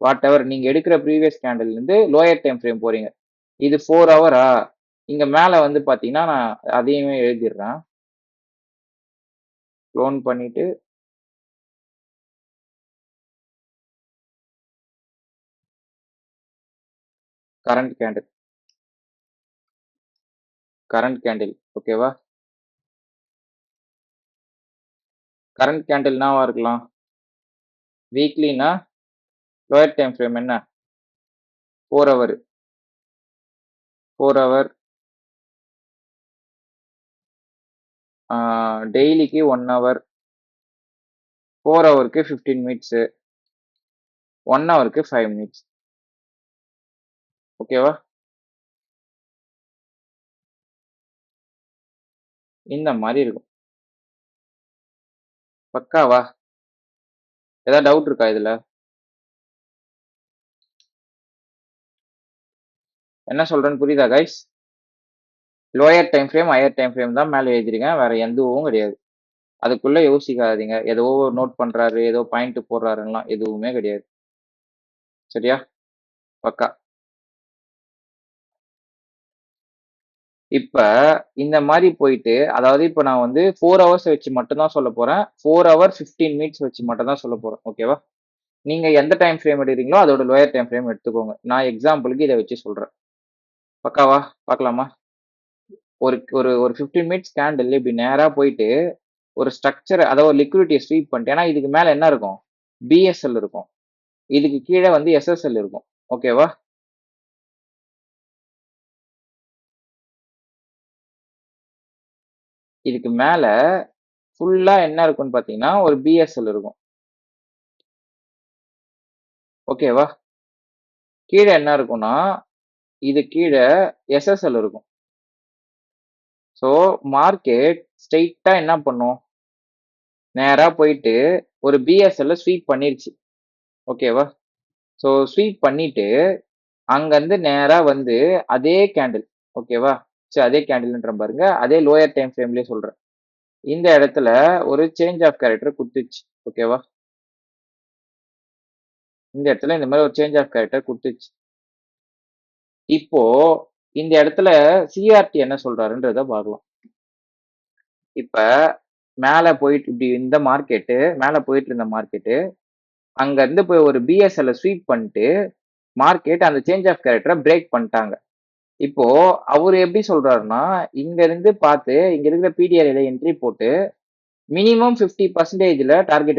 What ever நீங்க எடுக்கிற previous candle இருந்து லோயர் டைம் ஃப்ரேம் போறீங்க. இது 4 ஹவரா? இங்க மேல வந்து பாத்தீங்கன்னா நான் அதையுமே எழுதிடுறேன். க்ளோன் பண்ணிட்டு கரண்ட் கேண்டில் ஓகேவா? கரண்ட் கேண்டில் என்னவா இருக்கலாம்? வீக்லினா லோயர் டைம் ஃப்ரேம் என்ன? 4 ஹவர் 4 ஹவர் டெய்லிக்கு 1 ஹவர் 4 ஹவருக்கு 15 மினிட்ஸ் 1 ஹவருக்கு 5 மினிட்ஸ் ஓகேவா? இந்த மாதிரி இருக்கும். பக்காவா? ஏதாவது டவுட் இருக்கா இதுல? என்ன சொல்றேன்னு புரியுதா guys? Lower time frame higher time frame தான் மேலே எழுதிருக்கேன், வேற எதுவும் கிடையாது. அதுக்குள்ள யோசிக்காதீங்க, ஏதோ நோட் பண்றாரு, ஏதோ பாயிண்ட் போடுறாருலாம் எதுவுமே கிடையாது. சரியா? பக்கா. இப்ப இந்த மாதிரி போயிட்டு, அதாவது இப்ப நான் வந்து 4 ஹவர்ஸ் வச்சு மட்டும் தான் சொல்ல போறேன். 4 ஹவர் 15 மினிட்ஸ் வச்சு மட்டும் தான் சொல்ல போறேன். ஓகேவா? நீங்க எந்த டைம் ஃப்ரேம் எடுக்கிறீங்களோ அதோட லோயர் டைம் ஃப்ரேம் எடுத்துக்கோங்க. நான் எக்ஸாம்பிளுக்கு இதை வச்சு சொல்றேன். பக்காவா? பார்க்கலாமா? ஒரு ஒரு ஒரு 15 மினிட்ஸ் கேண்டில் இப்படி நேரா போயிட்டு ஒரு ஸ்ட்ரக்சர் அதாவது ஒரு லிக்விடிட்டியை ஸ்வீப் பண்ணிட்டு, ஏன்னா இதுக்கு மேல என்ன இருக்கும்? பிஎஸ்எல் இருக்கும், இதுக்கு கீழே வந்து எஸ்எஸ்எல் இருக்கும். ஓகேவா? இதுக்கு மேல ஃபுல்லா என்ன இருக்கும்னு பாத்தீங்கன்னா ஒரு பிஎஸ்எல் இருக்கும். ஓகேவா? கீழே என்ன இருக்கும்னா இது கீழே எஸ்எஸ்எல் இருக்கும். ஸோ மார்க்கெட் ஸ்ட்ரெயிட்டா என்ன பண்ணும்? நேரா போயிட்டு ஒரு பிஎஸ்எல்ல ஸ்வீப் பண்ணிருச்சு. ஓகேவா? ஸோ ஸ்வீப் பண்ணிட்டு அங்கிருந்து நேரா வந்து அதே கேண்டில் ஓகேவா? சரி அதே கேண்டில்ன்ற பாருங்க, அதே லோயர் டைம் ஃப்ரேம்லயே சொல்றேன். இந்த இடத்துல ஒரு சேஞ்ச் ஆஃப் கேரக்டர் குடுத்துச்சு. ஓகேவா? இந்த இடத்துல இந்த மாதிரி ஒரு சேஞ்ச் ஆஃப் கேரக்டர் குடுத்துச்சு. இப்போ இந்த இடத்துல சிஆர்டி என்ன சொல்றாருன்றத பார்க்கலாம். இப்ப மேல போயிட்டு இப்படி இந்த மார்க்கெட்டு மேல போயிட்டு இருந்த மார்க்கெட்டு அங்க இருந்து போய் ஒரு பிஎஸ்எல் ஸ்வீப் பண்ணிட்டு மார்க்கெட் அந்த சேஞ்ச் ஆஃப் கேரக்டரை பிரேக் பண்ணிட்டாங்க. இப்போ அவரு எப்படி சொல்றாருன்னா, இங்க இருந்து பார்த்து இங்க இருக்கிற பிடிஆர் என்ட்ரி போட்டு மினிமம் 50% டார்கெட்